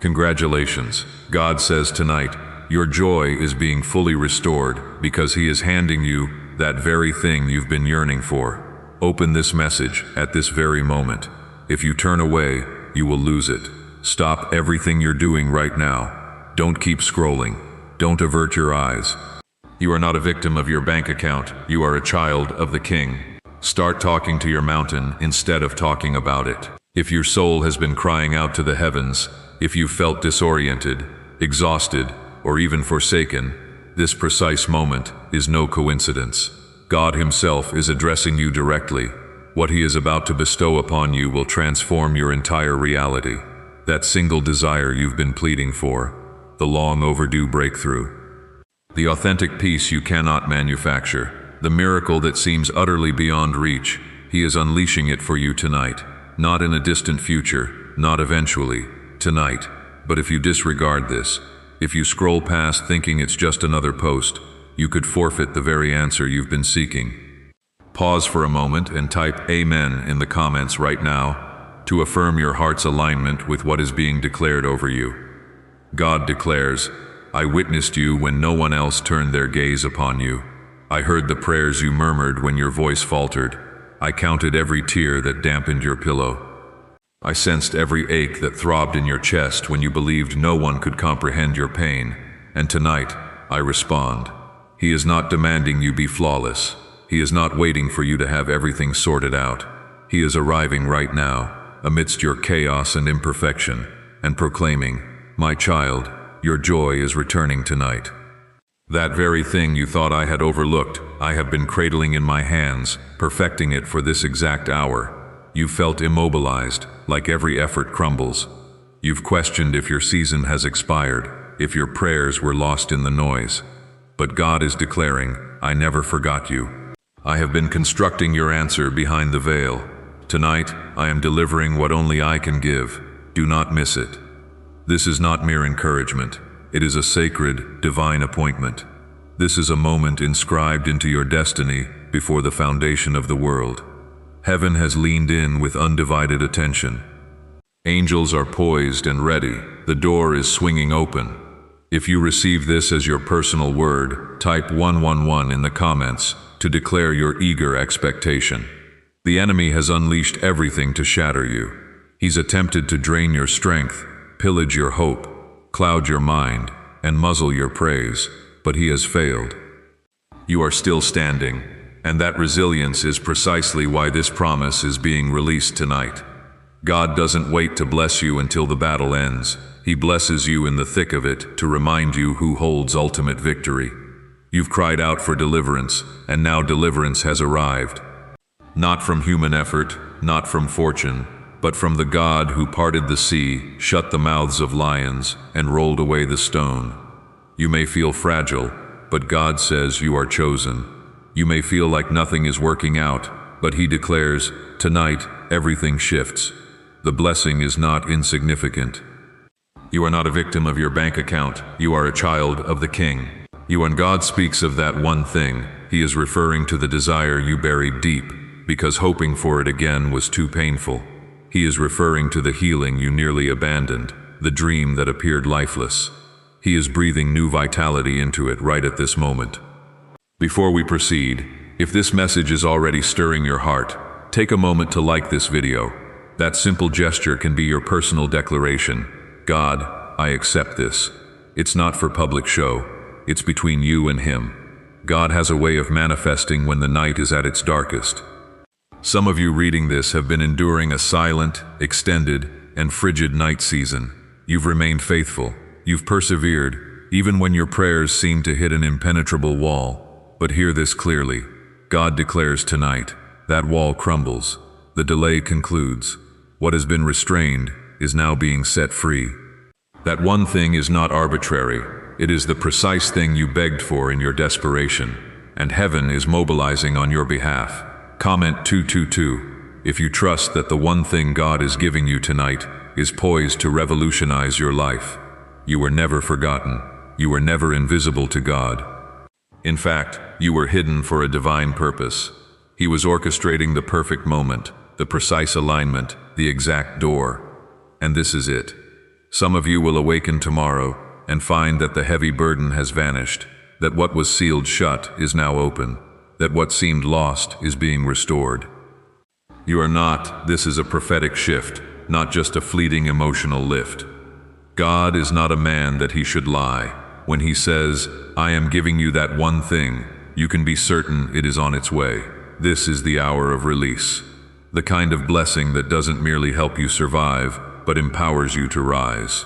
Congratulations. God says tonight, your joy is being fully restored because He is handing you that very thing you've been yearning for. Open this message at this very moment. If you turn away, you will lose it. Stop everything you're doing right now. Don't keep scrolling. Don't avert your eyes. You are not a victim of your bank account. You are a child of the King. Start talking to your mountain instead of talking about it. If your soul has been crying out to the heavens, if you felt disoriented, exhausted, or even forsaken, this precise moment is no coincidence. God Himself is addressing you directly. What He is about to bestow upon you will transform your entire reality. That single desire you've been pleading for, the long overdue breakthrough. The authentic peace you cannot manufacture, the miracle that seems utterly beyond reach, He is unleashing it for you tonight. Not in a distant future, not eventually, tonight. But if you disregard this, if you scroll past thinking it's just another post, you could forfeit the very answer you've been seeking. Pause for a moment and type Amen in the comments right now to affirm your heart's alignment with what is being declared over you. God declares, I witnessed you when no one else turned their gaze upon you. I heard the prayers you murmured when your voice faltered. I counted every tear that dampened your pillow. I sensed every ache that throbbed in your chest when you believed no one could comprehend your pain. And tonight, I respond. He is not demanding you be flawless. He is not waiting for you to have everything sorted out. He is arriving right now, amidst your chaos and imperfection, and proclaiming, My child, your joy is returning tonight. That very thing you thought I had overlooked, I have been cradling in my hands, perfecting it for this exact hour. You felt immobilized, like every effort crumbles. You've questioned if your season has expired, if your prayers were lost in the noise. But God is declaring, I never forgot you. I have been constructing your answer behind the veil. Tonight, I am delivering what only I can give. Do not miss it. This is not mere encouragement. It is a sacred, divine appointment. This is a moment inscribed into your destiny before the foundation of the world. Heaven has leaned in with undivided attention. Angels are poised and ready. The door is swinging open. If you receive this as your personal word, type 111 in the comments to declare your eager expectation. The enemy has unleashed everything to shatter you. He's attempted to drain your strength, pillage your hope, cloud your mind, and muzzle your praise, but he has failed. You are still standing, and that resilience is precisely why this promise is being released tonight. God doesn't wait to bless you until the battle ends. He blesses you in the thick of it to remind you who holds ultimate victory. You've cried out for deliverance, and now deliverance has arrived. Not from human effort, not from fortune, but from the God who parted the sea, shut the mouths of lions, and rolled away the stone. You may feel fragile, but God says you are chosen. You may feel like nothing is working out, but He declares, tonight, everything shifts. The blessing is not insignificant. You are not a victim of your bank account. You are a child of the King. When God speaks of that one thing, He is referring to the desire you buried deep, because hoping for it again was too painful. He is referring to the healing you nearly abandoned, the dream that appeared lifeless. He is breathing new vitality into it right at this moment. Before we proceed, if this message is already stirring your heart, take a moment to like this video. That simple gesture can be your personal declaration. God, I accept this. It's not for public show. It's between you and Him. God has a way of manifesting when the night is at its darkest. Some of you reading this have been enduring a silent, extended, and frigid night season. You've remained faithful. You've persevered, even when your prayers seem to hit an impenetrable wall. But hear this clearly. God declares tonight, that wall crumbles. The delay concludes. What has been restrained is now being set free. That one thing is not arbitrary. It is the precise thing you begged for in your desperation, and heaven is mobilizing on your behalf. Comment 222 if you trust that the one thing God is giving you tonight is poised to revolutionize your life. You were never forgotten. You were never invisible to God. In fact, you were hidden for a divine purpose. He was orchestrating the perfect moment, the precise alignment, the exact door. And this is it. Some of you will awaken tomorrow and find that the heavy burden has vanished, that what was sealed shut is now open, that what seemed lost is being restored. You are not. This is a prophetic shift, not just a fleeting emotional lift. God is not a man that he should lie. When he says, I am giving you that one thing, you can be certain it is on its way. This is the hour of release. The kind of blessing that doesn't merely help you survive, but empowers you to rise.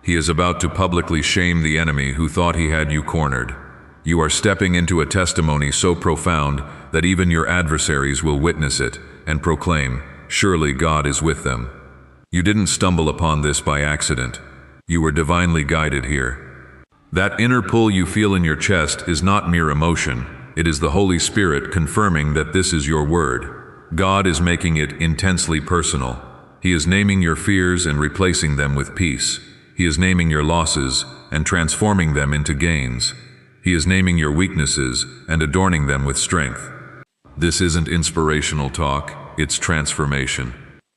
He is about to publicly shame the enemy who thought he had you cornered. You are stepping into a testimony so profound that even your adversaries will witness it and proclaim, surely God is with them. You didn't stumble upon this by accident. You were divinely guided here. That inner pull you feel in your chest is not mere emotion. It is the Holy Spirit confirming that this is your word. God is making it intensely personal. He is naming your fears and replacing them with peace. He is naming your losses and transforming them into gains. He is naming your weaknesses and adorning them with strength. This isn't inspirational talk, it's transformation.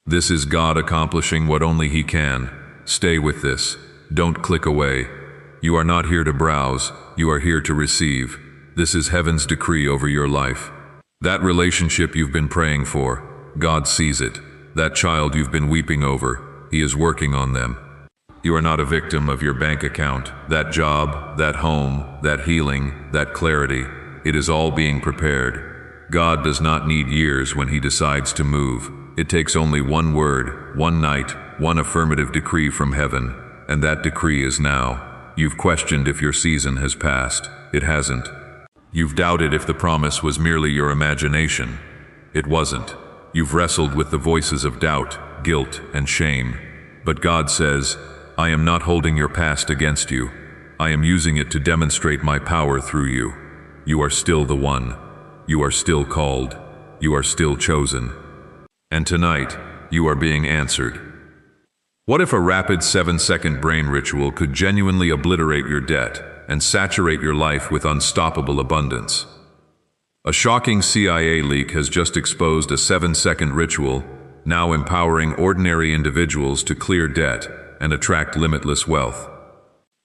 This is God accomplishing what only He can. Stay with this. Don't click away. You are not here to browse, you are here to receive. This is heaven's decree over your life. That relationship you've been praying for, God sees it. That child you've been weeping over, He is working on them. You are not a victim of your bank account, that job, that home, that healing, that clarity. It is all being prepared. God does not need years when He decides to move. It takes only one word, one night, one affirmative decree from heaven, and that decree is now. You've questioned if your season has passed. It hasn't. You've doubted if the promise was merely your imagination. It wasn't. You've wrestled with the voices of doubt, guilt, and shame. But God says, I am not holding your past against you. I am using it to demonstrate my power through you. You are still the one. You are still called. You are still chosen. And tonight, you are being answered. What if a rapid 7-second brain ritual could genuinely obliterate your debt and saturate your life with unstoppable abundance? A shocking CIA leak has just exposed a 7-second ritual, now empowering ordinary individuals to clear debt and attract limitless wealth.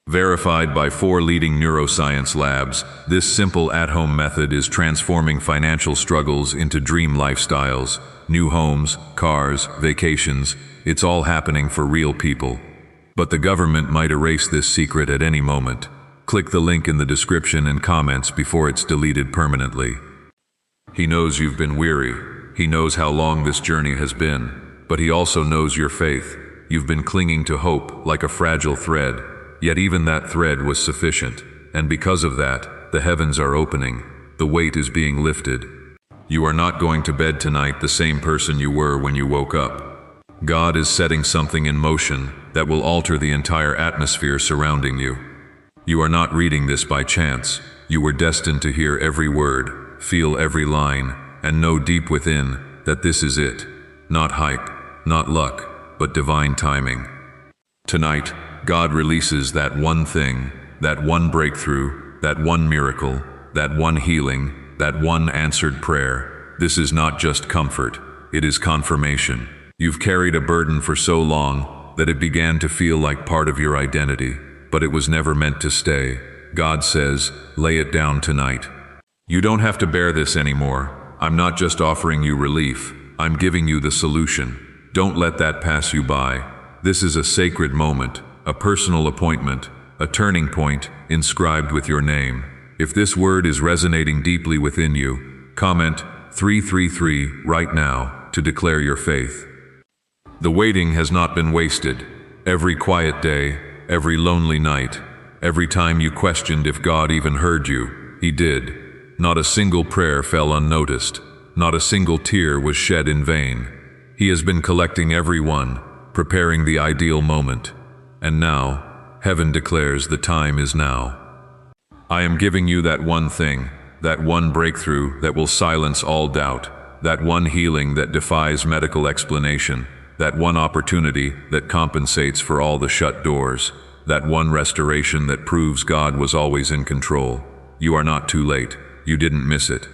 Verified by 4 leading neuroscience labs, this simple at-home method is transforming financial struggles into dream lifestyles, new homes, cars, vacations. It's all happening for real people. But the government might erase this secret at any moment. Click the link in the description and comments before it's deleted permanently. He knows you've been weary. He knows how long this journey has been. But He also knows your faith. You've been clinging to hope like a fragile thread. Yet even that thread was sufficient. And because of that, the heavens are opening. The weight is being lifted. You are not going to bed tonight the same person you were when you woke up. God is setting something in motion that will alter the entire atmosphere surrounding you. You are not reading this by chance. You were destined to hear every word, feel every line, and know deep within that this is it. Not hype, not luck, but divine timing. Tonight, God releases that one thing, that one breakthrough, that one miracle, that one healing, that one answered prayer. This is not just comfort, it is confirmation. You've carried a burden for so long that it began to feel like part of your identity, but it was never meant to stay. God says, lay it down tonight. You don't have to bear this anymore. I'm not just offering you relief, I'm giving you the solution. Don't let that pass you by. This is a sacred moment, a personal appointment, a turning point inscribed with your name. If this word is resonating deeply within you, comment 333 right now to declare your faith. The waiting has not been wasted. Every quiet day, every lonely night, every time you questioned if God even heard you, He did. Not a single prayer fell unnoticed. Not a single tear was shed in vain. He has been collecting every one, preparing the ideal moment. And now, heaven declares the time is now. I am giving you that one thing, that one breakthrough that will silence all doubt, that one healing that defies medical explanation, that one opportunity that compensates for all the shut doors, that one restoration that proves God was always in control. You are not too late. You didn't miss it.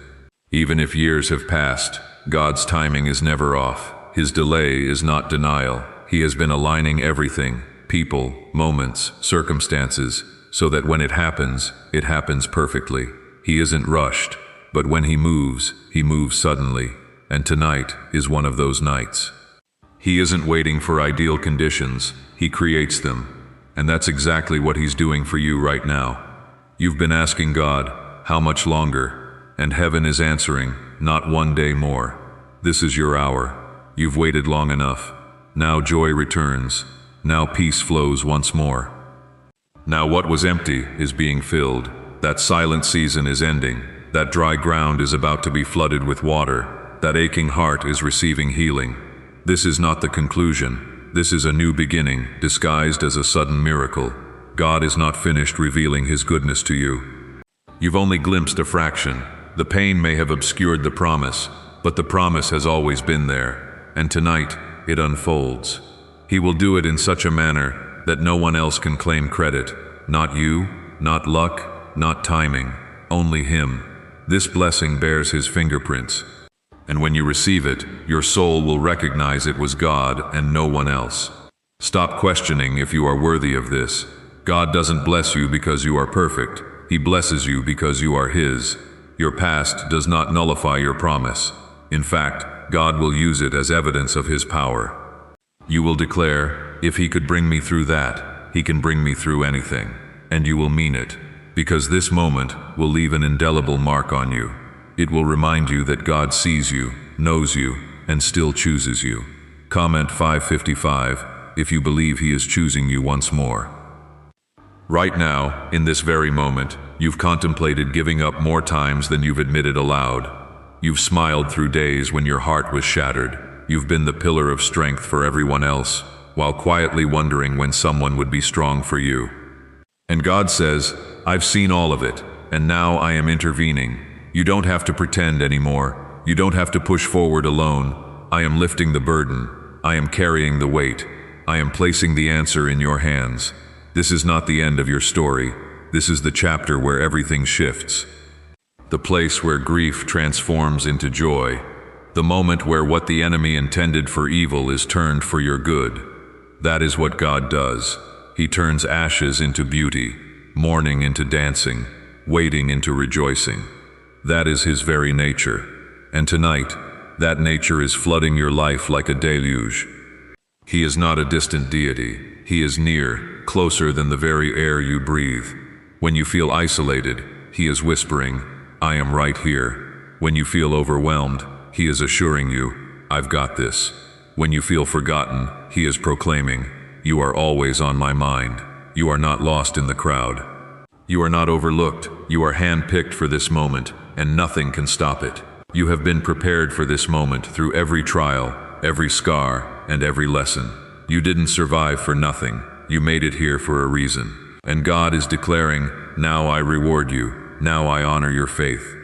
Even if years have passed, God's timing is never off. His delay is not denial. He has been aligning everything, people, moments, circumstances, so that when it happens perfectly. He isn't rushed, but when he moves suddenly, and tonight is one of those nights. He isn't waiting for ideal conditions, he creates them. And that's exactly what he's doing for you right now. You've been asking God, how much longer? And heaven is answering, not one day more. This is your hour. You've waited long enough. Now joy returns. Now peace flows once more. Now what was empty is being filled. That silent season is ending. That dry ground is about to be flooded with water. That aching heart is receiving healing. This is not the conclusion. This is a new beginning, disguised as a sudden miracle. God is not finished revealing his goodness to you. You've only glimpsed a fraction. The pain may have obscured the promise, but the promise has always been there. And tonight, it unfolds. He will do it in such a manner that no one else can claim credit. Not you, not luck, not timing, only him. This blessing bears his fingerprints. And when you receive it, your soul will recognize it was God and no one else. Stop questioning if you are worthy of this. God doesn't bless you because you are perfect. He blesses you because you are his. Your past does not nullify your promise. In fact, God will use it as evidence of his power. You will declare, if he could bring me through that, he can bring me through anything. And you will mean it, because this moment will leave an indelible mark on you. It will remind you that God sees you, knows you, and still chooses you. Comment 555 if you believe he is choosing you once more. Right now, in this very moment, you've contemplated giving up more times than you've admitted aloud. You've smiled through days when your heart was shattered. You've been the pillar of strength for everyone else, while quietly wondering when someone would be strong for you. And God says, I've seen all of it, and now I am intervening. You don't have to pretend anymore. You don't have to push forward alone. I am lifting the burden. I am carrying the weight. I am placing the answer in your hands. This is not the end of your story. This is the chapter where everything shifts. The place where grief transforms into joy. The moment where what the enemy intended for evil is turned for your good. That is what God does. He turns ashes into beauty, mourning into dancing, waiting into rejoicing. That is his very nature. And tonight, that nature is flooding your life like a deluge. He is not a distant deity. He is near, closer than the very air you breathe. When you feel isolated, he is whispering, I am right here. When you feel overwhelmed, he is assuring you, I've got this. When you feel forgotten, he is proclaiming, you are always on my mind. You are not lost in the crowd. You are not overlooked. You are handpicked for this moment, and nothing can stop it. You have been prepared for this moment through every trial, every scar, and every lesson. You didn't survive for nothing. You made it here for a reason. And God is declaring, now I reward you. Now I honor your faith.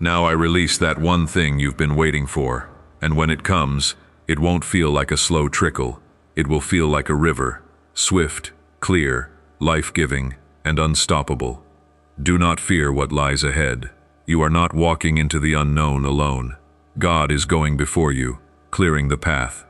Now I release that one thing you've been waiting for. And when it comes, it won't feel like a slow trickle. It will feel like a river, swift, clear, life-giving, and unstoppable. Do not fear what lies ahead. You are not walking into the unknown alone. God is going before you, clearing the path.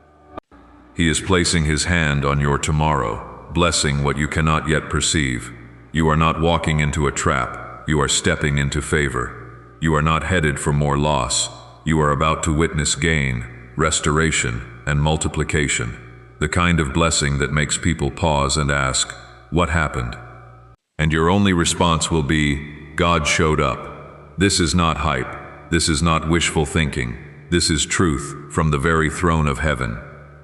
He is placing his hand on your tomorrow, blessing what you cannot yet perceive. You are not walking into a trap. You are stepping into favor. You are not headed for more loss. You are about to witness gain, restoration, and multiplication. The kind of blessing that makes people pause and ask, what happened? And your only response will be, God showed up. This is not hype. This is not wishful thinking. This is truth from the very throne of heaven.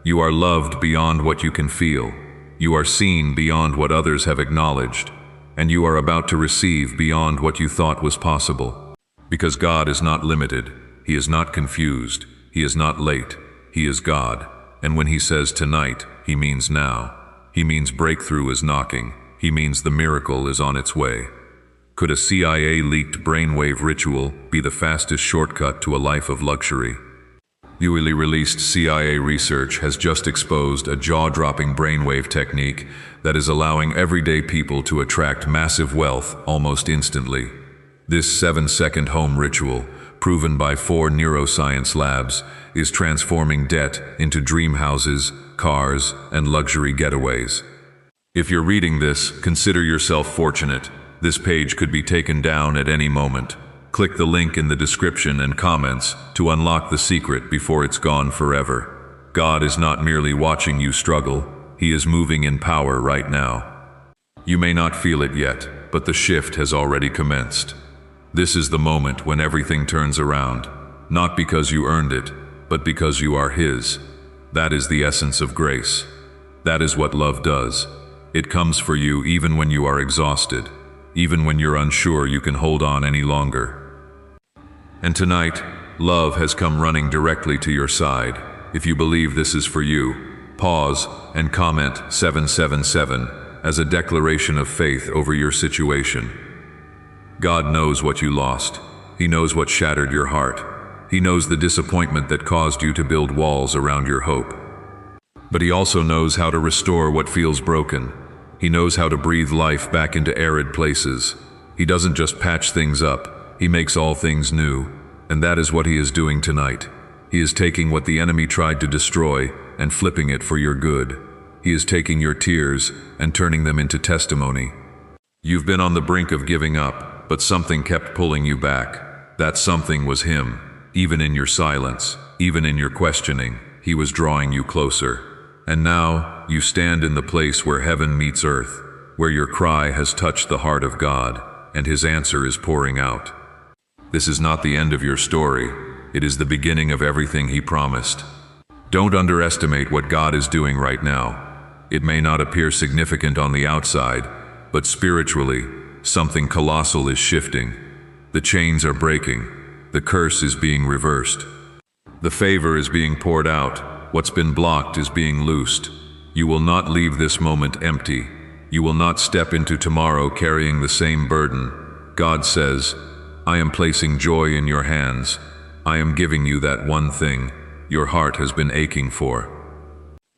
You are loved beyond what you can feel. You are seen beyond what others have acknowledged. And you are about to receive beyond what you thought was possible. Because God is not limited. He is not confused. He is not late. He is God. And when he says tonight, he means now. He means breakthrough is knocking. He means the miracle is on its way. Could a CIA-leaked brainwave ritual be the fastest shortcut to a life of luxury? Newly released CIA research has just exposed a jaw-dropping brainwave technique that is allowing everyday people to attract massive wealth almost instantly. This 7-second home ritual, proven by 4 neuroscience labs, is transforming debt into dream houses, cars, and luxury getaways. If you're reading this, consider yourself fortunate. This page could be taken down at any moment. Click the link in the description and comments to unlock the secret before it's gone forever. God is not merely watching you struggle, He is moving in power right now. You may not feel it yet, but the shift has already commenced. This is the moment when everything turns around, not because you earned it, but because you are His. That is the essence of grace. That is what love does. It comes for you even when you are exhausted, even when you're unsure you can hold on any longer. And tonight, love has come running directly to your side. If you believe this is for you, pause and comment 777 as a declaration of faith over your situation. God knows what you lost. He knows what shattered your heart. He knows the disappointment that caused you to build walls around your hope. But He also knows how to restore what feels broken. He knows how to breathe life back into arid places. He doesn't just patch things up, He makes all things new. And that is what He is doing tonight. He is taking what the enemy tried to destroy and flipping it for your good. He is taking your tears and turning them into testimony. You've been on the brink of giving up, but something kept pulling you back. That something was Him. Even in your silence, even in your questioning, He was drawing you closer. And now, you stand in the place where heaven meets earth, where your cry has touched the heart of God, and His answer is pouring out. This is not the end of your story. It is the beginning of everything He promised. Don't underestimate what God is doing right now. It may not appear significant on the outside, but spiritually, something colossal is shifting. The chains are breaking. The curse is being reversed. The favor is being poured out. What's been blocked is being loosed. You will not leave this moment empty. You will not step into tomorrow carrying the same burden. God says, I am placing joy in your hands. I am giving you that one thing your heart has been aching for.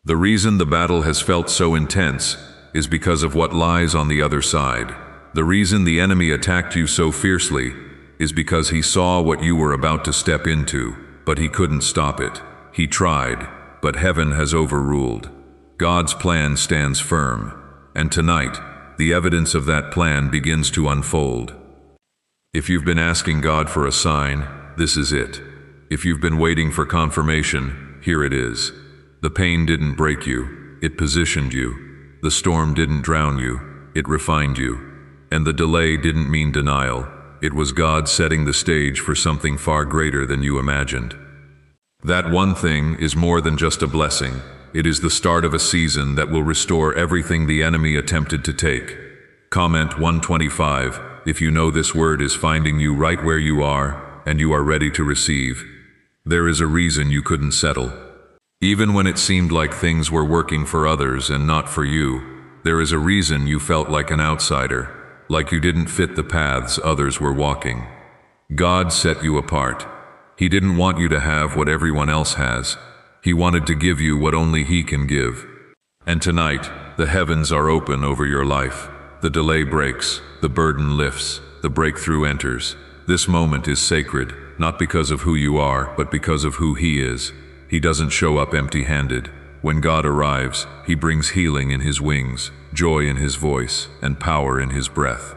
The reason the battle has felt so intense is because of what lies on the other side. The reason the enemy attacked you so fiercely is because he saw what you were about to step into, but he couldn't stop it. He tried, but heaven has overruled. God's plan stands firm, and tonight, the evidence of that plan begins to unfold. If you've been asking God for a sign, this is it. If you've been waiting for confirmation, here it is. The pain didn't break you, it positioned you. The storm didn't drown you, it refined you. And the delay didn't mean denial. It was God setting the stage for something far greater than you imagined. That one thing is more than just a blessing. It is the start of a season that will restore everything the enemy attempted to take. Comment 125 if you know this word is finding you right where you are and you are ready to receive. There is a reason you couldn't settle. Even when it seemed like things were working for others and not for you, there is a reason you felt like an outsider, like you didn't fit the paths others were walking. God set you apart. He didn't want you to have what everyone else has. He wanted to give you what only He can give. And tonight, the heavens are open over your life. The delay breaks, the burden lifts, the breakthrough enters. This moment is sacred, not because of who you are, but because of who He is. He doesn't show up empty-handed. When God arrives, He brings healing in His wings, joy in His voice, and power in His breath.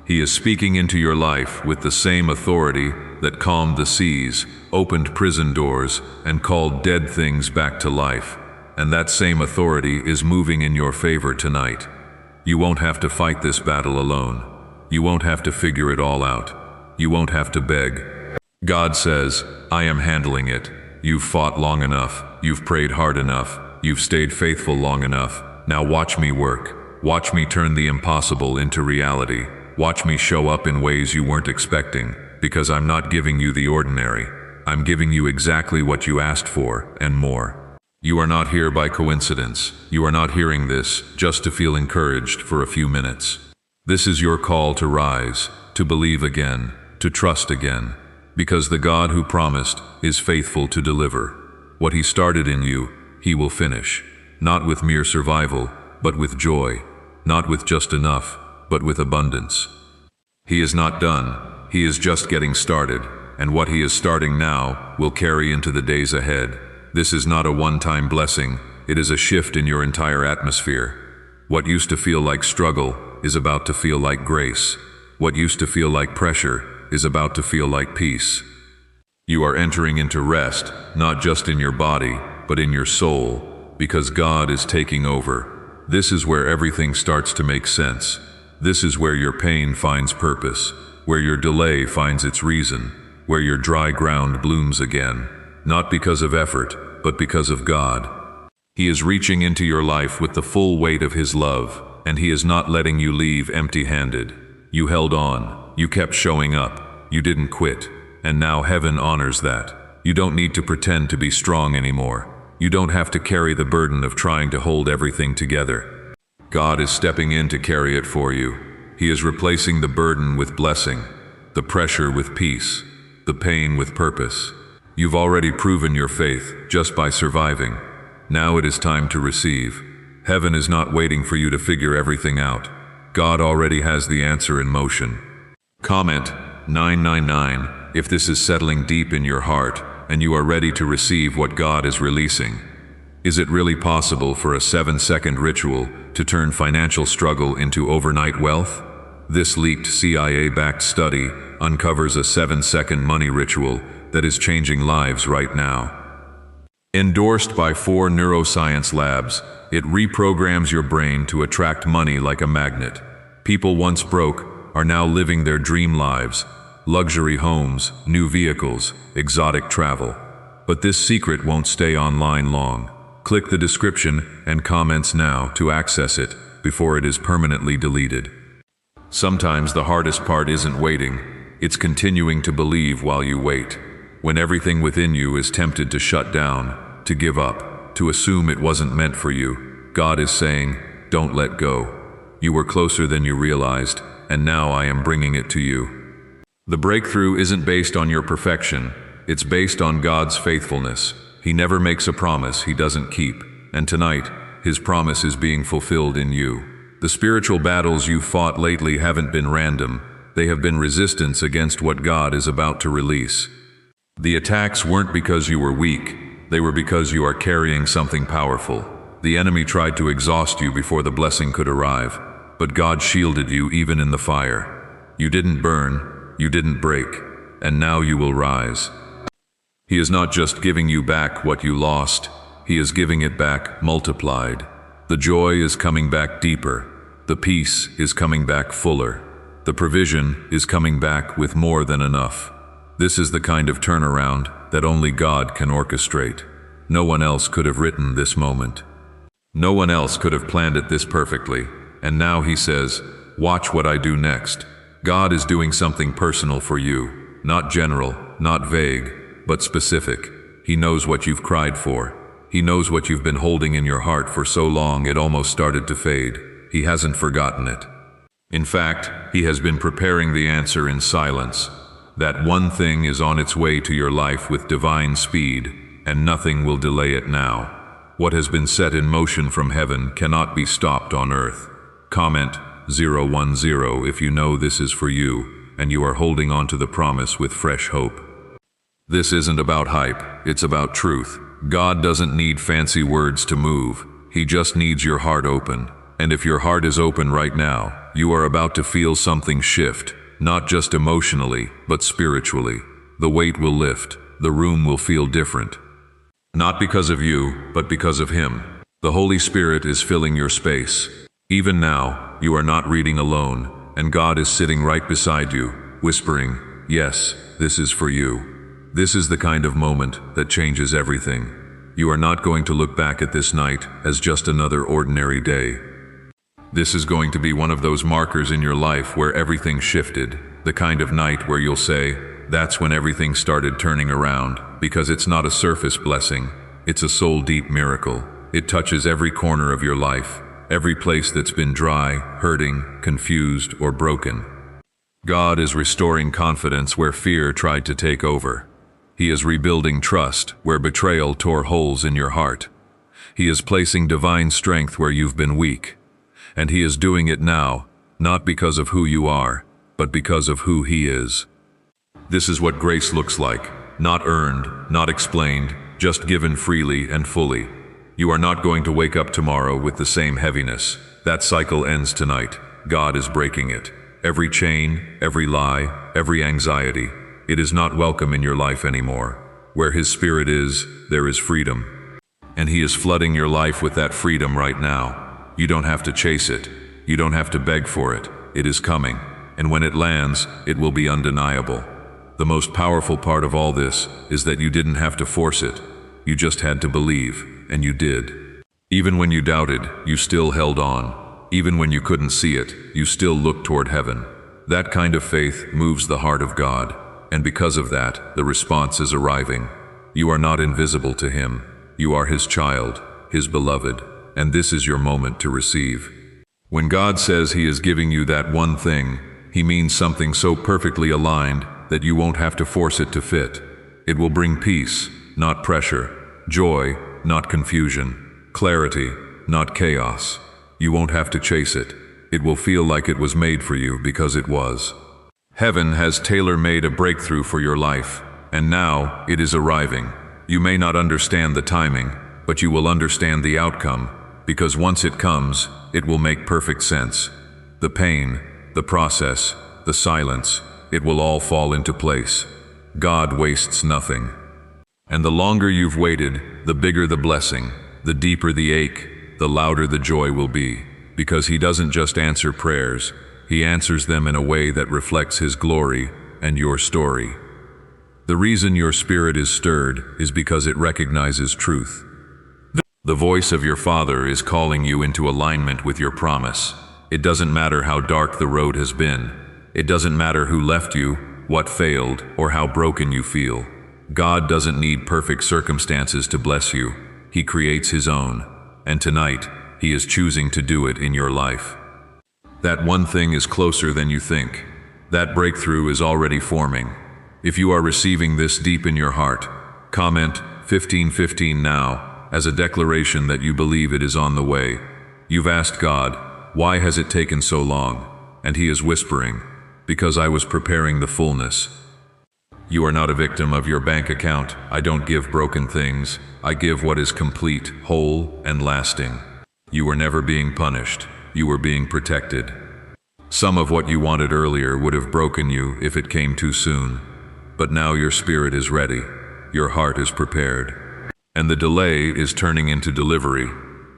He is speaking into your life with the same authority that calmed the seas, opened prison doors, and called dead things back to life. And that same authority is moving in your favor tonight. You won't have to fight this battle alone. You won't have to figure it all out. You won't have to beg. God says, I am handling it. You've fought long enough. You've prayed hard enough. You've stayed faithful long enough. Now watch me work. Watch me turn the impossible into reality. Watch me show up in ways you weren't expecting, because I'm not giving you the ordinary. I'm giving you exactly what you asked for, and more. You are not here by coincidence. You are not hearing this just to feel encouraged for a few minutes. This is your call to rise, to believe again, to trust again, because the God who promised is faithful to deliver. What He started in you, He will finish, not with mere survival, but with joy, not with just enough, but with abundance. He is not done. He is just getting started, and what He is starting now will carry into the days ahead. This is not a one-time blessing. It is a shift in your entire atmosphere. What used to feel like struggle is about to feel like grace. What used to feel like pressure is about to feel like peace. You are entering into rest, not just in your body, but in your soul, because God is taking over. This is where everything starts to make sense. This is where your pain finds purpose, where your delay finds its reason, where your dry ground blooms again, not because of effort, but because of God. He is reaching into your life with the full weight of His love, and He is not letting you leave empty-handed. You held on, you kept showing up, you didn't quit, and now heaven honors that. You don't need to pretend to be strong anymore. You don't have to carry the burden of trying to hold everything together. God is stepping in to carry it for you. He is replacing the burden with blessing, the pressure with peace, the pain with purpose. You've already proven your faith just by surviving. Now it is time to receive. Heaven is not waiting for you to figure everything out. God already has the answer in motion. Comment 999 if this is settling deep in your heart and you are ready to receive what God is releasing. Is it really possible for a 7-second ritual to turn financial struggle into overnight wealth? This leaked CIA-backed study uncovers a 7-second money ritual that is changing lives right now. Endorsed by 4 neuroscience labs, it reprograms your brain to attract money like a magnet. People once broke are now living their dream lives, luxury homes, new vehicles, exotic travel. But this secret won't stay online long. Click the description and comments now to access it before it is permanently deleted. Sometimes the hardest part isn't waiting, it's continuing to believe while you wait. When everything within you is tempted to shut down, to give up, to assume it wasn't meant for you, God is saying, don't let go. You were closer than you realized, and now I am bringing it to you. The breakthrough isn't based on your perfection, it's based on God's faithfulness. He never makes a promise He doesn't keep, and tonight, His promise is being fulfilled in you. The spiritual battles you've fought lately haven't been random, they have been resistance against what God is about to release. The attacks weren't because you were weak, they were because you are carrying something powerful. The enemy tried to exhaust you before the blessing could arrive, but God shielded you even in the fire. You didn't burn, you didn't break, and now you will rise. He is not just giving you back what you lost, He is giving it back multiplied. The joy is coming back deeper, the peace is coming back fuller, the provision is coming back with more than enough. This is the kind of turnaround that only God can orchestrate. No one else could have written this moment. No one else could have planned it this perfectly, and now He says, watch what I do next. God is doing something personal for you, not general, not vague, but specific. He knows what you've cried for. He knows what you've been holding in your heart for so long it almost started to fade. He hasn't forgotten it. In fact, He has been preparing the answer in silence. That one thing is on its way to your life with divine speed, and nothing will delay it now. What has been set in motion from heaven cannot be stopped on earth. Comment 010 if you know this is for you, and you are holding on to the promise with fresh hope. This isn't about hype, it's about truth. God doesn't need fancy words to move, He just needs your heart open. And if your heart is open right now, you are about to feel something shift, not just emotionally, but spiritually. The weight will lift, the room will feel different. Not because of you, but because of Him. The Holy Spirit is filling your space. Even now, you are not reading alone, and God is sitting right beside you, whispering, yes, this is for you. This is the kind of moment that changes everything. You are not going to look back at this night as just another ordinary day. This is going to be one of those markers in your life where everything shifted, the kind of night where you'll say, that's when everything started turning around, because it's not a surface blessing, it's a soul-deep miracle. It touches every corner of your life, every place that's been dry, hurting, confused, or broken. God is restoring confidence where fear tried to take over. He is rebuilding trust where betrayal tore holes in your heart. He is placing divine strength where you've been weak. And He is doing it now, not because of who you are, but because of who He is. This is what grace looks like, not earned, not explained, just given freely and fully. You are not going to wake up tomorrow with the same heaviness. that cycle ends tonight. God is breaking it. Every chain, every lie, every anxiety, it is not welcome in your life anymore. Where His Spirit is, there is freedom. And He is flooding your life with that freedom right now. You don't have to chase it. You don't have to beg for it. It is coming. And when it lands, it will be undeniable. The most powerful part of all this is that you didn't have to force it. You just had to believe, and you did. Even when you doubted, you still held on. Even when you couldn't see it, you still looked toward heaven. That kind of faith moves the heart of God, and because of that, the response is arriving. You are not invisible to Him. You are His child, His beloved, and this is your moment to receive. When God says He is giving you that one thing, He means something so perfectly aligned that you won't have to force it to fit. It will bring peace, not pressure, joy, not confusion, clarity, not chaos. You won't have to chase it. It will feel like it was made for you because it was. Heaven has tailor-made a breakthrough for your life, and now it is arriving. You may not understand the timing, but you will understand the outcome, because once it comes, it will make perfect sense. The pain, the process, the silence, it will all fall into place. God wastes nothing. And the longer you've waited, the bigger the blessing, the deeper the ache, the louder the joy will be, because He doesn't just answer prayers, He answers them in a way that reflects His glory and your story. The reason your spirit is stirred is because it recognizes truth. The voice of your Father is calling you into alignment with your promise. It doesn't matter how dark the road has been. It doesn't matter who left you, what failed, or how broken you feel. God doesn't need perfect circumstances to bless you. He creates His own. And tonight, He is choosing to do it in your life. That one thing is closer than you think. That breakthrough is already forming. If you are receiving this deep in your heart, comment 1515 now as a declaration that you believe it is on the way. You've asked God, why has it taken so long? And He is whispering, because I was preparing the fullness. You are not a victim of your bank account. I don't give broken things. I give what is complete, whole, and lasting. You were never being punished. You were being protected. Some of what you wanted earlier would have broken you if it came too soon. But now your spirit is ready. Your heart is prepared. And the delay is turning into delivery.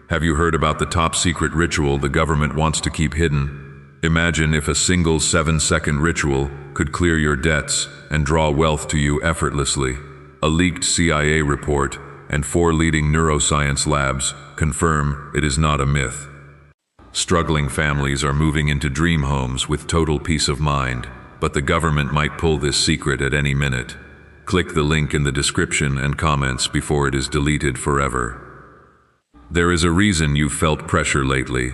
Have you heard about the top secret ritual the government wants to keep hidden? Imagine if a single 7-second ritual could clear your debts and draw wealth to you effortlessly. A leaked CIA report and 4 leading neuroscience labs confirm it is not a myth. Struggling families are moving into dream homes with total peace of mind, but the government might pull this secret at any minute. Click the link in the description and comments before it is deleted forever. There is a reason you've felt pressure lately.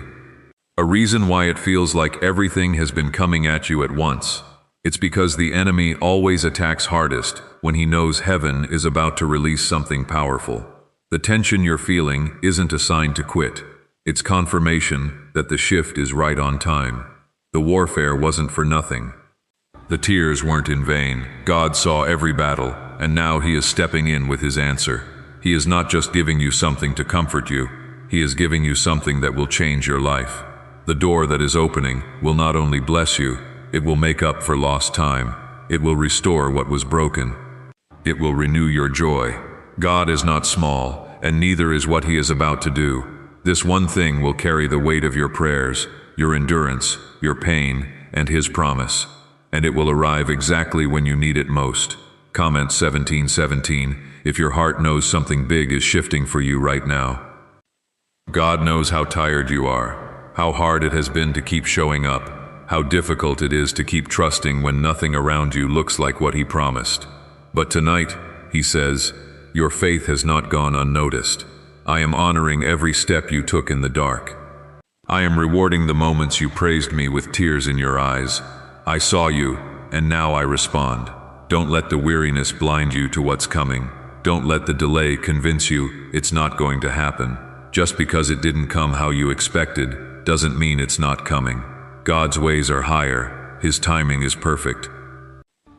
A reason why it feels like everything has been coming at you at once. It's because the enemy always attacks hardest when he knows heaven is about to release something powerful. The tension you're feeling isn't a sign to quit. It's confirmation that the shift is right on time. The warfare wasn't for nothing. The tears weren't in vain. God saw every battle, and now He is stepping in with His answer. He is not just giving you something to comfort you. He is giving you something that will change your life. The door that is opening will not only bless you, it will make up for lost time. It will restore what was broken. It will renew your joy. God is not small, and neither is what He is about to do. This one thing will carry the weight of your prayers, your endurance, your pain, and His promise. And it will arrive exactly when you need it most. Comment 1717 if your heart knows something big is shifting for you right now. God knows how tired you are, how hard it has been to keep showing up, how difficult it is to keep trusting when nothing around you looks like what He promised. But tonight, He says, your faith has not gone unnoticed. I am honoring every step you took in the dark. I am rewarding the moments you praised me with tears in your eyes. I saw you, and now I respond. Don't let the weariness blind you to what's coming. Don't let the delay convince you it's not going to happen. Just because it didn't come how you expected doesn't mean it's not coming. God's ways are higher. His timing is perfect.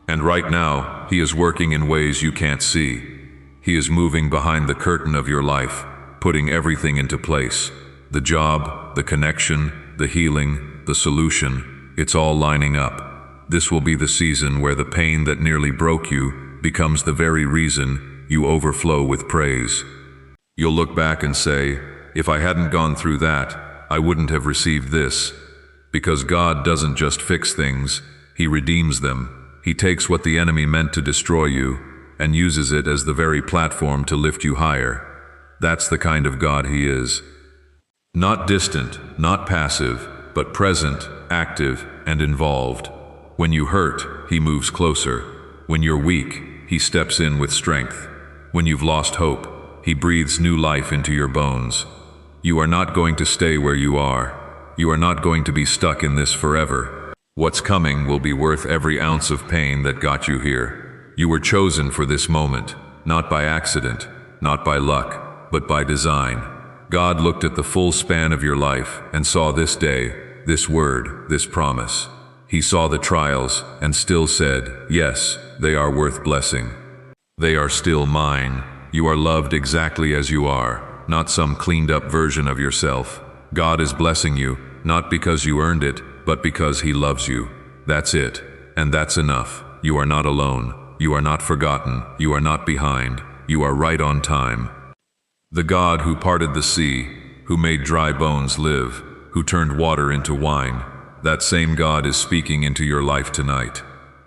And right now, He is working in ways you can't see. He is moving behind the curtain of your life, putting everything into place. The job, the connection, the healing, the solution, it's all lining up. This will be the season where the pain that nearly broke you becomes the very reason you overflow with praise. You'll look back and say, if I hadn't gone through that, I wouldn't have received this. Because God doesn't just fix things, He redeems them. He takes what the enemy meant to destroy you and uses it as the very platform to lift you higher. That's the kind of God He is. Not distant, not passive, but present, active, and involved. When you hurt, He moves closer. When you're weak, He steps in with strength. When you've lost hope, He breathes new life into your bones. You are not going to stay where you are. You are not going to be stuck in this forever. What's coming will be worth every ounce of pain that got you here. You were chosen for this moment, not by accident, not by luck, but by design. God looked at the full span of your life and saw this day, this word, this promise. He saw the trials and still said, yes, they are worth blessing. They are still mine. You are loved exactly as you are, not some cleaned up version of yourself. God is blessing you, not because you earned it, but because He loves you. That's it, and that's enough. You are not alone. You are not forgotten. You are not behind. You are right on time. The God who parted the sea, who made dry bones live, who turned water into wine, that same God is speaking into your life tonight.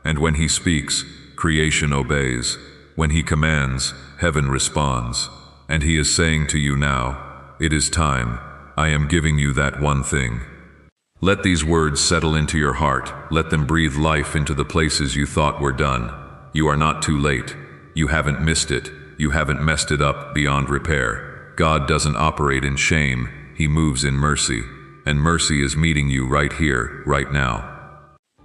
And when He speaks, creation obeys. When He commands, heaven responds. And He is saying to you now, it is time. I am giving you that one thing. Let these words settle into your heart. Let them breathe life into the places you thought were done. You are not too late. You haven't missed it. You haven't messed it up beyond repair. God doesn't operate in shame. He moves in mercy. And mercy is meeting you right here, right now.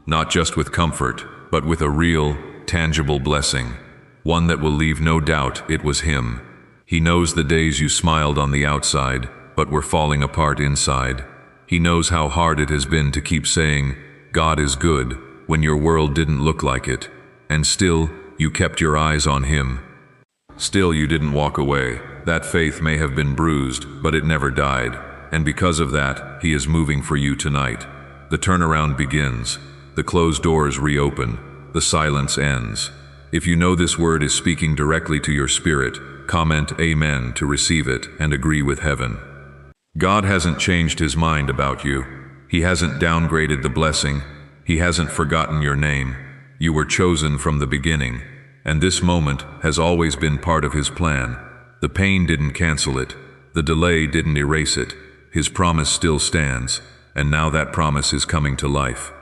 Not just with comfort, but with a real, tangible blessing. One that will leave no doubt it was Him. He knows the days you smiled on the outside, but were falling apart inside. He knows how hard it has been to keep saying, God is good, when your world didn't look like it. And still, you kept your eyes on Him. Still, you didn't walk away. That faith may have been bruised, but it never died. And because of that, He is moving for you tonight. The turnaround begins. The closed doors reopen. The silence ends. If you know this word is speaking directly to your spirit, comment Amen to receive it and agree with heaven. God hasn't changed His mind about you. He hasn't downgraded the blessing. He hasn't forgotten your name. You were chosen from the beginning, and this moment has always been part of His plan. The pain didn't cancel it. The delay didn't erase it. His promise still stands, and now that promise is coming to life.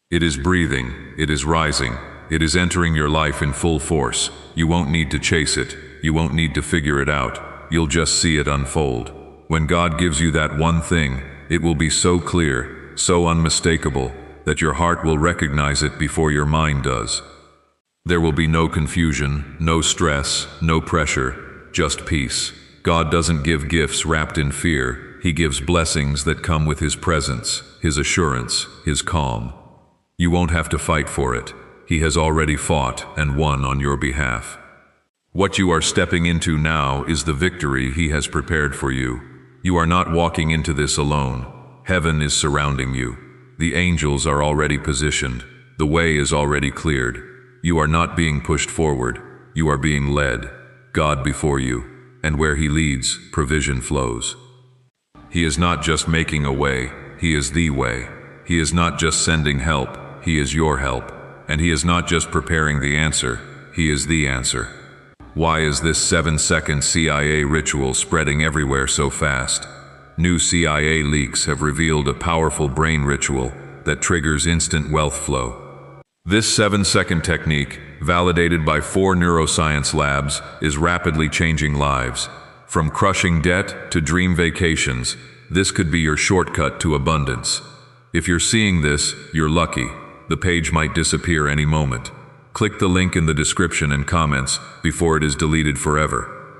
It is breathing. It is rising. It is entering your life in full force. You won't need to chase it. You won't need to figure it out. You'll just see it unfold. When God gives you that one thing, it will be so clear, so unmistakable, that your heart will recognize it before your mind does. There will be no confusion, no stress, no pressure, just peace. God doesn't give gifts wrapped in fear. He gives blessings that come with His presence, His assurance, His calm. You won't have to fight for it. He has already fought and won on your behalf. What you are stepping into now is the victory He has prepared for you. You are not walking into this alone. Heaven is surrounding you. The angels are already positioned. The way is already cleared. You are not being pushed forward. You are being led. God before you. And where He leads, provision flows. He is not just making a way. He is the way. He is not just sending help. He is your help. And He is not just preparing the answer. He is the answer. Why is this 7-second CIA ritual spreading everywhere so fast? New CIA leaks have revealed a powerful brain ritual that triggers instant wealth flow. This 7-second technique, validated by 4 neuroscience labs, is rapidly changing lives. From crushing debt to dream vacations, this could be your shortcut to abundance. If you're seeing this, you're lucky. The page might disappear any moment. Click the link in the description and comments before it is deleted forever.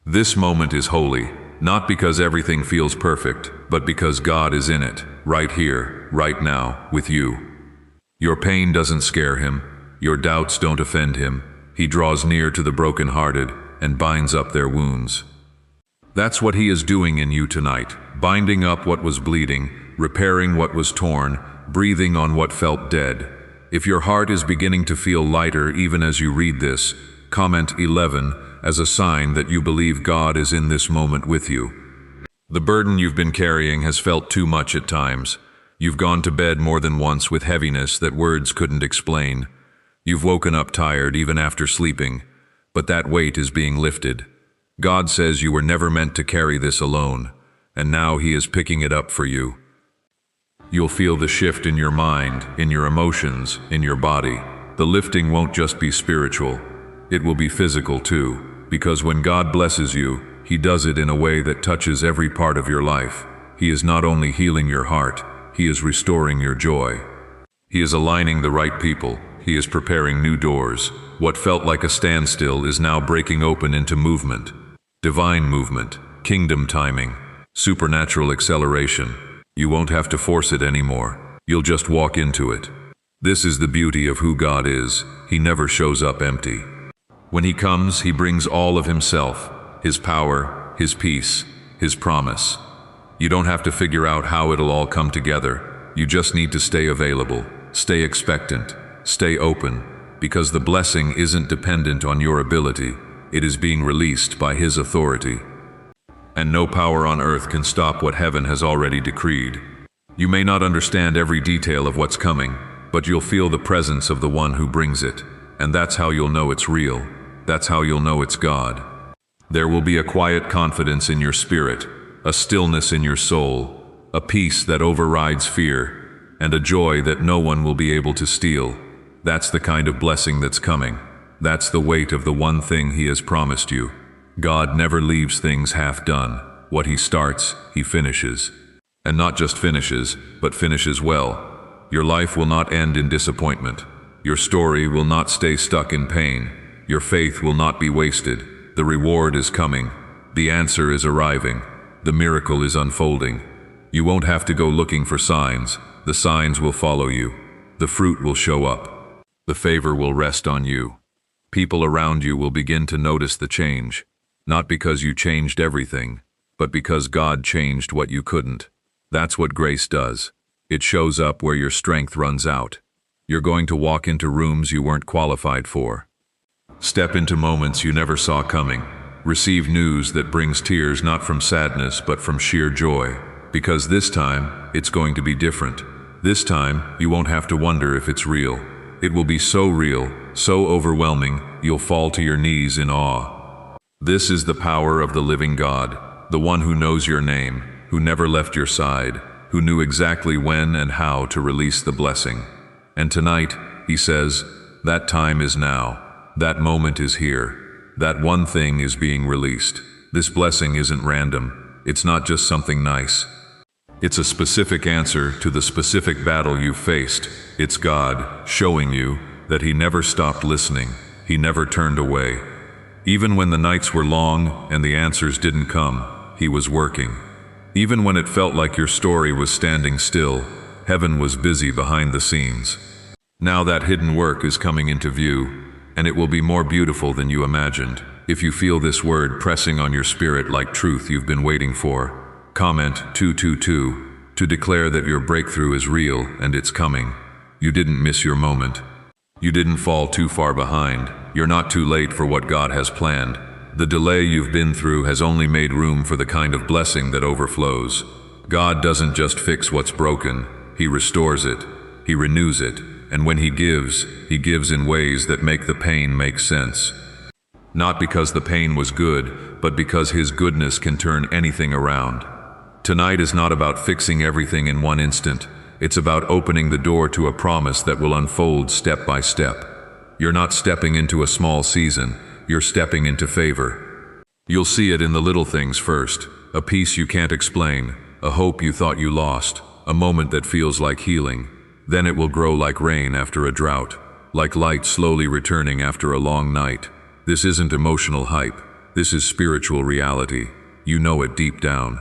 This moment is holy, not because everything feels perfect, but because God is in it, right here, right now, with you. Your pain doesn't scare Him. Your doubts don't offend Him. He draws near to the brokenhearted and binds up their wounds. That's what He is doing in you tonight. binding up what was bleeding, repairing what was torn, breathing on what felt dead. If your heart is beginning to feel lighter even as you read this, comment 11 as a sign that you believe God is in this moment with you. The burden you've been carrying has felt too much at times. You've gone to bed more than once with heaviness that words couldn't explain. You've woken up tired even after sleeping, but that weight is being lifted. God says you were never meant to carry this alone, and now He is picking it up for you. You'll feel the shift in your mind, in your emotions, in your body. The lifting won't just be spiritual, it will be physical too, because when God blesses you, He does it in a way that touches every part of your life. He is not only healing your heart, He is restoring your joy. He is aligning the right people. He is preparing new doors. What felt like a standstill is now breaking open into movement. Divine movement, kingdom timing, supernatural acceleration. You won't have to force it anymore. You'll just walk into it. This is the beauty of who God is. He never shows up empty. When He comes, He brings all of Himself, His power, His peace, His promise. You don't have to figure out how it'll all come together. You just need to stay available, stay expectant, stay open, because the blessing isn't dependent on your ability. It is being released by His authority. And no power on earth can stop what heaven has already decreed. You may not understand every detail of what's coming, but you'll feel the presence of the one who brings it. And that's how you'll know it's real. That's how you'll know it's God. There will be a quiet confidence in your spirit, a stillness in your soul, a peace that overrides fear, and a joy that no one will be able to steal. That's the kind of blessing that's coming. That's the weight of the one thing He has promised you. God never leaves things half done. What He starts, He finishes. And not just finishes, but finishes well. Your life will not end in disappointment. Your story will not stay stuck in pain. Your faith will not be wasted. The reward is coming. The answer is arriving. The miracle is unfolding. You won't have to go looking for signs. The signs will follow you. The fruit will show up. The favor will rest on you. People around you will begin to notice the change. Not because you changed everything, but because God changed what you couldn't. That's what grace does. It shows up where your strength runs out. You're going to walk into rooms you weren't qualified for. Step into moments you never saw coming. Receive news that brings tears not from sadness but from sheer joy. Because this time, it's going to be different. This time, you won't have to wonder if it's real. It will be so real, so overwhelming, you'll fall to your knees in awe. This is the power of the living God, the one who knows your name, who never left your side, who knew exactly when and how to release the blessing. And tonight, He says, that time is now. That moment is here. That one thing is being released. This blessing isn't random. It's not just something nice. It's a specific answer to the specific battle you've faced. It's God showing you that He never stopped listening. He never turned away. Even when the nights were long and the answers didn't come, He was working. Even when it felt like your story was standing still, heaven was busy behind the scenes. Now that hidden work is coming into view, and it will be more beautiful than you imagined. If you feel this word pressing on your spirit like truth you've been waiting for, comment 222 to declare that your breakthrough is real and it's coming. You didn't miss your moment. You didn't fall too far behind. You're not too late for what God has planned. The delay you've been through has only made room for the kind of blessing that overflows. God doesn't just fix what's broken. He restores it. He renews it. And when He gives in ways that make the pain make sense. Not because the pain was good, but because His goodness can turn anything around. Tonight is not about fixing everything in one instant. It's about opening the door to a promise that will unfold step by step. You're not stepping into a small season. You're stepping into favor. You'll see it in the little things first. A peace you can't explain. A hope you thought you lost. A moment that feels like healing. Then it will grow like rain after a drought, like light slowly returning after a long night. This isn't emotional hype. This is spiritual reality. You know it deep down.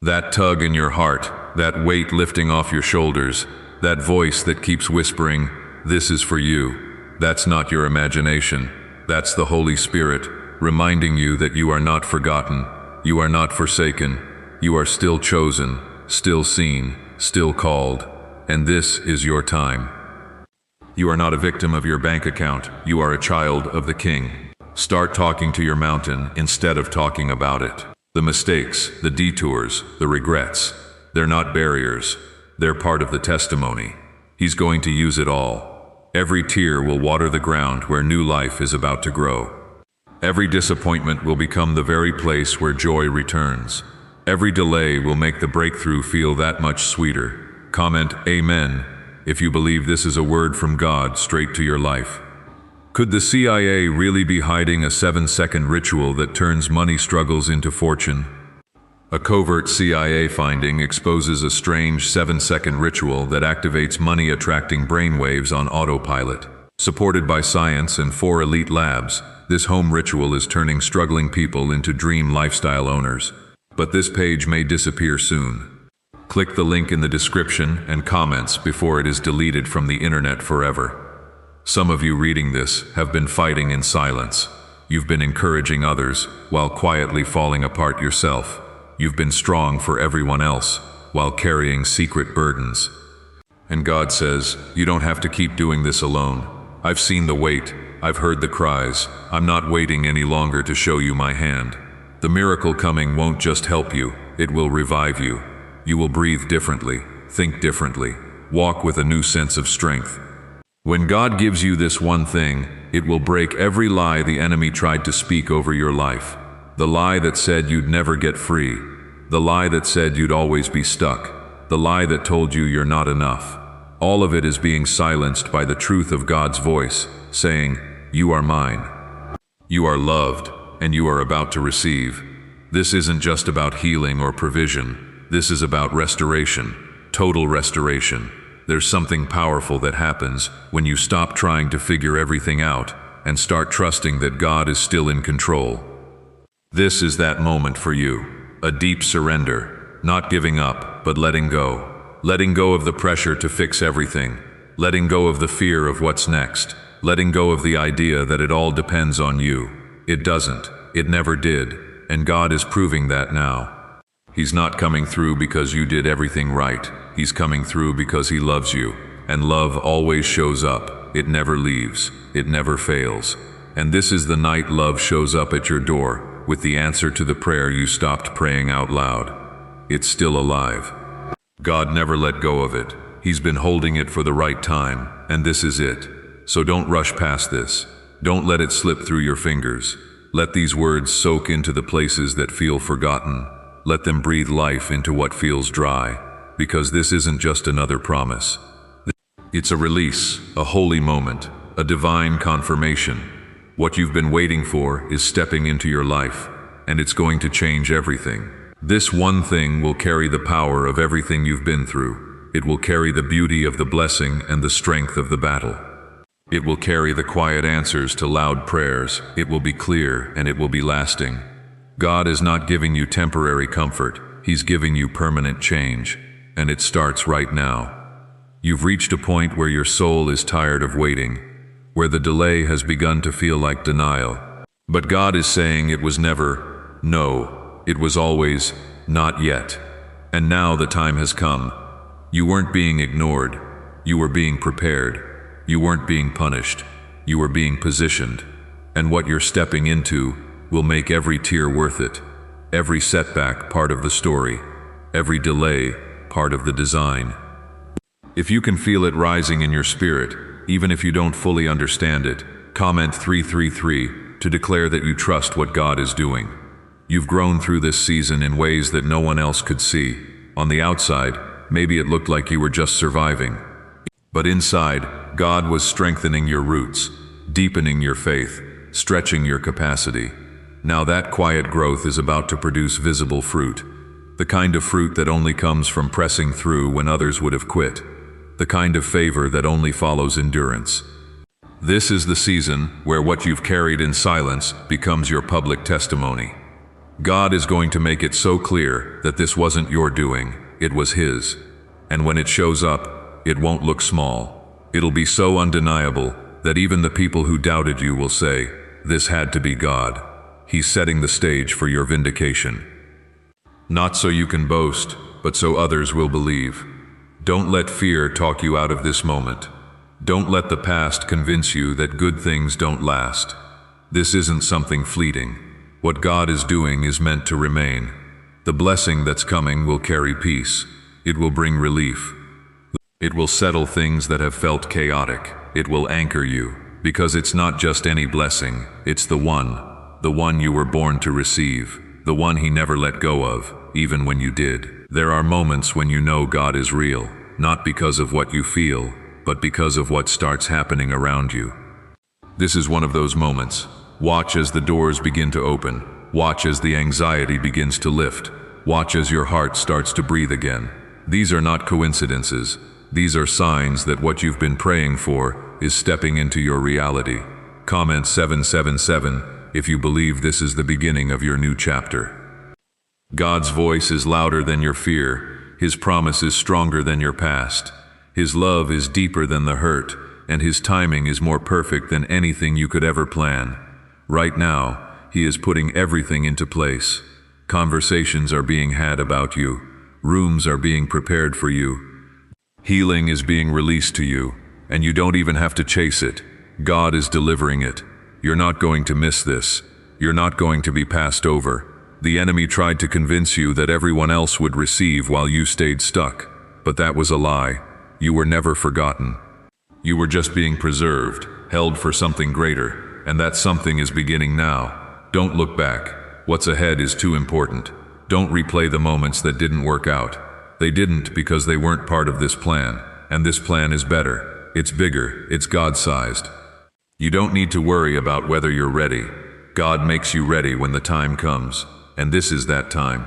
That tug in your heart, that weight lifting off your shoulders, that voice that keeps whispering, "This is for you." That's not your imagination. That's the Holy Spirit, reminding you that you are not forgotten, you are not forsaken, You are still chosen, still seen, still called, and this is your time. You are not a victim of your bank account. You are a child of the King. Start talking to your mountain instead of talking about it. The mistakes, the detours, the regrets, they're not barriers. They're part of the testimony. He's going to use it all. Every tear will water the ground where new life is about to grow. Every disappointment will become the very place where joy returns. Every delay will make the breakthrough feel that much sweeter. Comment Amen if you believe this is a word from God straight to your life. Could the CIA really be hiding a 7-second ritual that turns money struggles into fortune? A covert CIA finding exposes a strange 7-second ritual that activates money-attracting brainwaves on autopilot. Supported by science and 4 elite labs, this home ritual is turning struggling people into dream lifestyle owners. But this page may disappear soon. Click the link in the description and comments before it is deleted from the internet forever. Some of you reading this have been fighting in silence. You've been encouraging others while quietly falling apart yourself. You've been strong for everyone else while carrying secret burdens. And God says, you don't have to keep doing this alone. I've seen the weight. I've heard the cries. I'm not waiting any longer to show you my hand. The miracle coming won't just help you, it will revive you. You will breathe differently, think differently, walk with a new sense of strength. When God gives you this one thing, it will break every lie the enemy tried to speak over your life. The lie that said you'd never get free. The lie that said you'd always be stuck. The lie that told you you're not enough. All of it is being silenced by the truth of God's voice, saying, you are mine. You are loved, and you are about to receive. This isn't just about healing or provision. This is about restoration, total restoration. There's something powerful that happens when you stop trying to figure everything out and start trusting that God is still in control. This is that moment for you, a deep surrender, not giving up, but letting go. Letting go of the pressure to fix everything, letting go of the fear of what's next, letting go of the idea that it all depends on you. It doesn't, it never did, and God is proving that now. He's not coming through because you did everything right. He's coming through because He loves you, and love always shows up. It never leaves, it never fails. And this is the night love shows up at your door with the answer to the prayer you stopped praying out loud. It's still alive. God never let go of it. He's been holding it for the right time, and this is it. So don't rush past this. Don't let it slip through your fingers. Let these words soak into the places that feel forgotten. Let them breathe life into what feels dry, because this isn't just another promise. It's a release, a holy moment, a divine confirmation. What you've been waiting for is stepping into your life, and it's going to change everything. This one thing will carry the power of everything you've been through. It will carry the beauty of the blessing and the strength of the battle. It will carry the quiet answers to loud prayers. It will be clear and it will be lasting. God is not giving you temporary comfort. He's giving you permanent change, and it starts right now. You've reached a point where your soul is tired of waiting, where the delay has begun to feel like denial. But God is saying it was never, no, it was always, not yet. And now the time has come. You weren't being ignored. You were being prepared. You weren't being punished. You were being positioned. And what you're stepping into will make every tear worth it. Every setback part of the story. Every delay part of the design. If you can feel it rising in your spirit, even if you don't fully understand it, comment 333 to declare that you trust what God is doing. You've grown through this season in ways that no one else could see. On the outside, maybe it looked like you were just surviving. But inside, God was strengthening your roots, deepening your faith, stretching your capacity. Now that quiet growth is about to produce visible fruit. The kind of fruit that only comes from pressing through when others would have quit. The kind of favor that only follows endurance. This is the season where what you've carried in silence becomes your public testimony. God is going to make it so clear that this wasn't your doing, it was His. And when it shows up, it won't look small. It'll be so undeniable that even the people who doubted you will say, this had to be God. He's setting the stage for your vindication. Not so you can boast, but so others will believe. Don't let fear talk you out of this moment. Don't let the past convince you that good things don't last. This isn't something fleeting. What God is doing is meant to remain. The blessing that's coming will carry peace. It will bring relief. It will settle things that have felt chaotic. It will anchor you, because it's not just any blessing, it's the one you were born to receive, the one He never let go of, even when you did. There are moments when you know God is real, not because of what you feel, but because of what starts happening around you. This is one of those moments. Watch as the doors begin to open. Watch as the anxiety begins to lift. Watch as your heart starts to breathe again. These are not coincidences. These are signs that what you've been praying for is stepping into your reality. Comment 777 if you believe this is the beginning of your new chapter. God's voice is louder than your fear. His promise is stronger than your past. His love is deeper than the hurt, and His timing is more perfect than anything you could ever plan. Right now, He is putting everything into place. Conversations are being had about you. Rooms are being prepared for you. Healing is being released to you, and you don't even have to chase it. God is delivering it. You're not going to miss this. You're not going to be passed over. The enemy tried to convince you that everyone else would receive while you stayed stuck, but that was a lie. You were never forgotten. You were just being preserved, held for something greater, and that something is beginning now. Don't look back. What's ahead is too important. Don't replay the moments that didn't work out. They didn't because they weren't part of this plan, and this plan is better. It's bigger. It's God-sized. You don't need to worry about whether you're ready. God makes you ready when the time comes, and this is that time.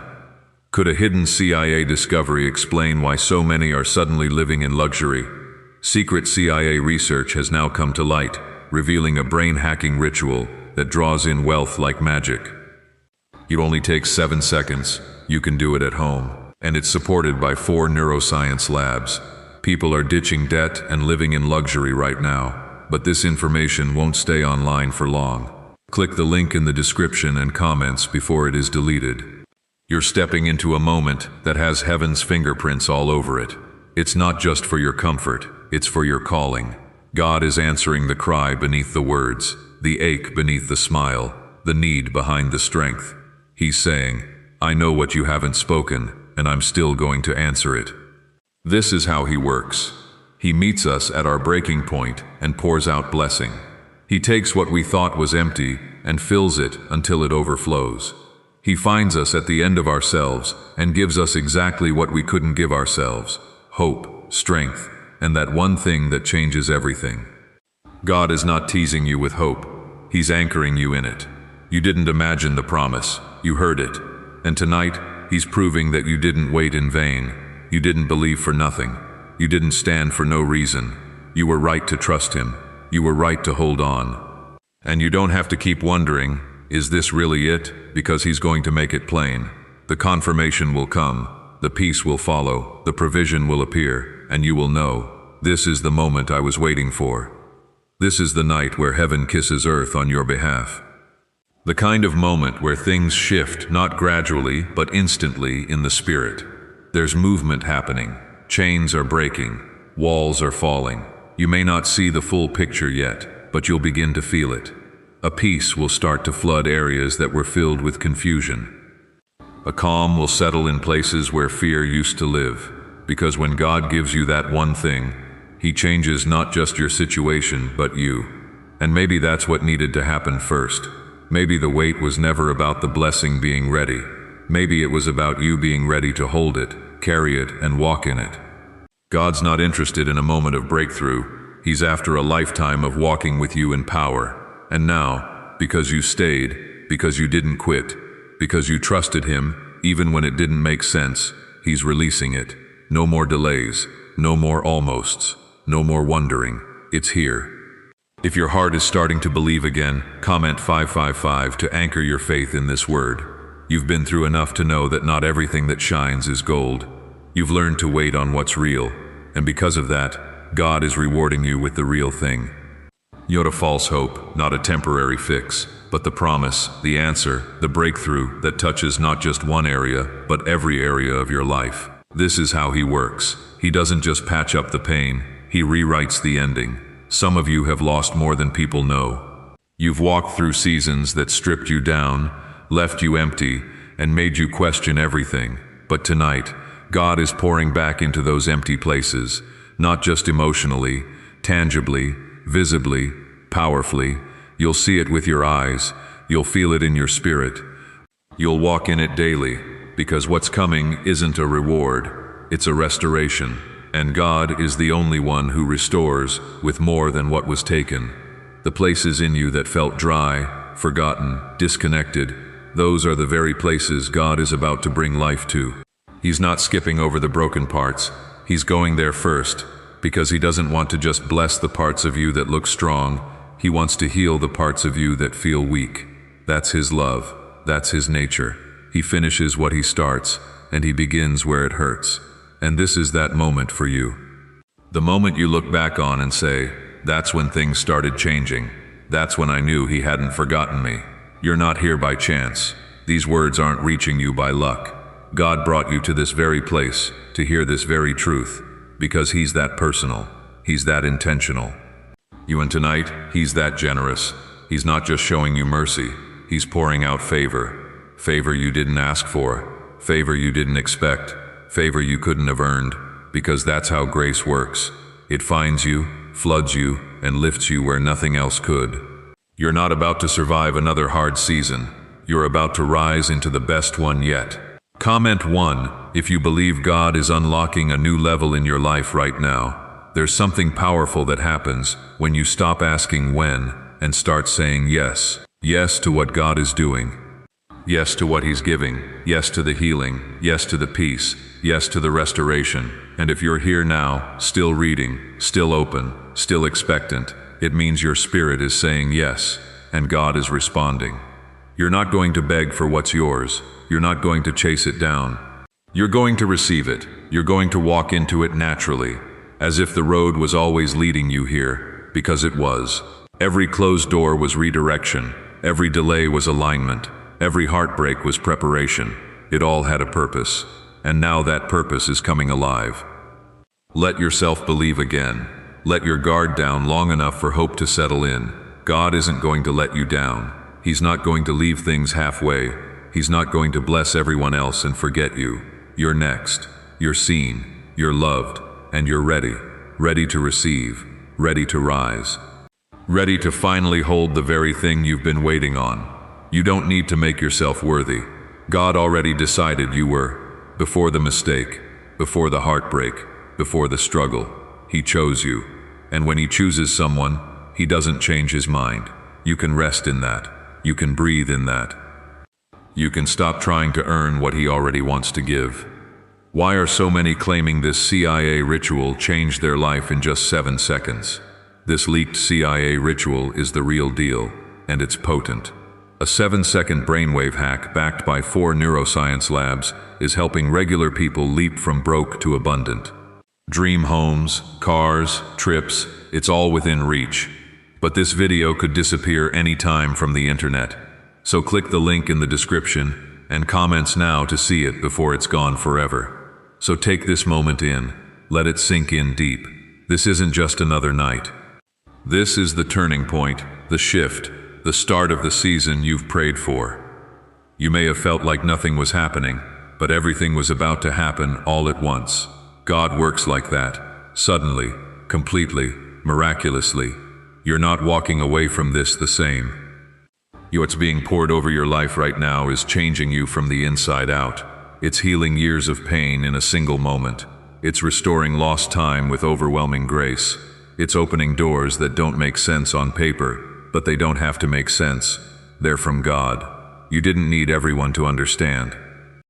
Could a hidden CIA discovery explain why so many are suddenly living in luxury? Secret CIA research has now come to light, revealing a brain-hacking ritual that draws in wealth like magic. It only takes 7 seconds. You can do it at home, and it's supported by 4 neuroscience labs. People are ditching debt and living in luxury right now, but this information won't stay online for long. Click the link in the description and comments before it is deleted. You're stepping into a moment that has heaven's fingerprints all over it. It's not just for your comfort, it's for your calling. God is answering the cry beneath the words, the ache beneath the smile, the need behind the strength. He's saying, I know what you haven't spoken, and I'm still going to answer it. This is how He works. He meets us at our breaking point and pours out blessing. He takes what we thought was empty and fills it until it overflows. He finds us at the end of ourselves and gives us exactly what we couldn't give ourselves: hope, strength, and that one thing that changes everything. God is not teasing you with hope. He's anchoring you in it. You didn't imagine the promise. You heard it. And tonight, He's proving that you didn't wait in vain. You didn't believe for nothing. You didn't stand for no reason. You were right to trust Him. You were right to hold on. And you don't have to keep wondering, is this really it? Because He's going to make it plain. The confirmation will come. The peace will follow. The provision will appear. And you will know, this is the moment I was waiting for. This is the night where heaven kisses earth on your behalf. The kind of moment where things shift, not gradually, but instantly in the spirit. There's movement happening. Chains are breaking. Walls are falling. You may not see the full picture yet, but you'll begin to feel it. A peace will start to flood areas that were filled with confusion. A calm will settle in places where fear used to live, because when God gives you that one thing, He changes not just your situation, but you. And maybe that's what needed to happen first. Maybe the wait was never about the blessing being ready. Maybe it was about you being ready to hold it, carry it, and walk in it. God's not interested in a moment of breakthrough. He's after a lifetime of walking with you in power. And now, because you stayed, because you didn't quit, because you trusted Him, even when it didn't make sense, He's releasing it. No more delays, no more almosts, no more wondering. It's here. If your heart is starting to believe again, comment 555 to anchor your faith in this word. You've been through enough to know that not everything that shines is gold. You've learned to wait on what's real, and because of that, God is rewarding you with the real thing. You're a false hope, not a temporary fix. but the promise, the answer, the breakthrough that touches not just one area, but every area of your life. This is how he works. He doesn't just patch up the pain, he rewrites the ending. Some of you have lost more than people know. You've walked through seasons that stripped you down, left you empty, and made you question everything. But tonight, God is pouring back into those empty places, not just emotionally, tangibly, visibly, powerfully. You'll see it with your eyes, you'll feel it in your spirit. You'll walk in it daily, because what's coming isn't a reward, it's a restoration. And God is the only one who restores with more than what was taken. The places in you that felt dry, forgotten, disconnected, those are the very places God is about to bring life to. He's not skipping over the broken parts, he's going there first, because he doesn't want to just bless the parts of you that look strong, he wants to heal the parts of you that feel weak. That's his love, that's his nature. He finishes what he starts, and he begins where it hurts. And this is that moment for you. The moment you look back on and say, that's when things started changing. That's when I knew he hadn't forgotten me. You're not here by chance. These words aren't reaching you by luck. God brought you to this very place to hear this very truth, because he's that personal. He's that intentional. You and tonight, he's that generous. He's not just showing you mercy, he's pouring out favor. Favor you didn't ask for, favor you didn't expect, favor you couldn't have earned, because that's how grace works. It finds you, floods you, and lifts you where nothing else could. You're not about to survive another hard season. You're about to rise into the best one yet. Comment 1 if you believe God is unlocking a new level in your life right now. There's something powerful that happens when you stop asking when and start saying yes. Yes to what God is doing. Yes to what he's giving. Yes to the healing. Yes to the peace. Yes to the restoration. And if you're here now, still reading, still open, still expectant, it means your spirit is saying yes, and God is responding. You're not going to beg for what's yours. You're not going to chase it down. You're going to receive it. You're going to walk into it naturally, as if the road was always leading you here, because it was. Every closed door was redirection. Every delay was alignment. Every heartbreak was preparation. It all had a purpose, and now that purpose is coming alive. Let yourself believe again. Let your guard down long enough for hope to settle in. God isn't going to let you down. He's not going to leave things halfway. He's not going to bless everyone else and forget you. You're next. You're seen. You're loved. And you're ready. Ready to receive. Ready to rise. Ready to finally hold the very thing you've been waiting on. You don't need to make yourself worthy. God already decided you were. Before the mistake, before the heartbreak, before the struggle, he chose you. And when he chooses someone, he doesn't change his mind. You can rest in that. You can breathe in that. You can stop trying to earn what he already wants to give. Why are so many claiming this CIA ritual changed their life in just 7 seconds? This leaked CIA ritual is the real deal, and it's potent. A 7-second brainwave hack backed by 4 neuroscience labs is helping regular people leap from broke to abundant. Dream homes, cars, trips, it's all within reach. But this video could disappear anytime from the internet. So click the link in the description and comments now to see it before it's gone forever. So take this moment in, let it sink in deep. This isn't just another night. This is the turning point, the shift, the start of the season you've prayed for. You may have felt like nothing was happening, but everything was about to happen all at once. God works like that, suddenly, completely, miraculously. You're not walking away from this the same. What's being poured over your life right now is changing you from the inside out. It's healing years of pain in a single moment. It's restoring lost time with overwhelming grace. It's opening doors that don't make sense on paper, but they don't have to make sense. They're from God. You didn't need everyone to understand.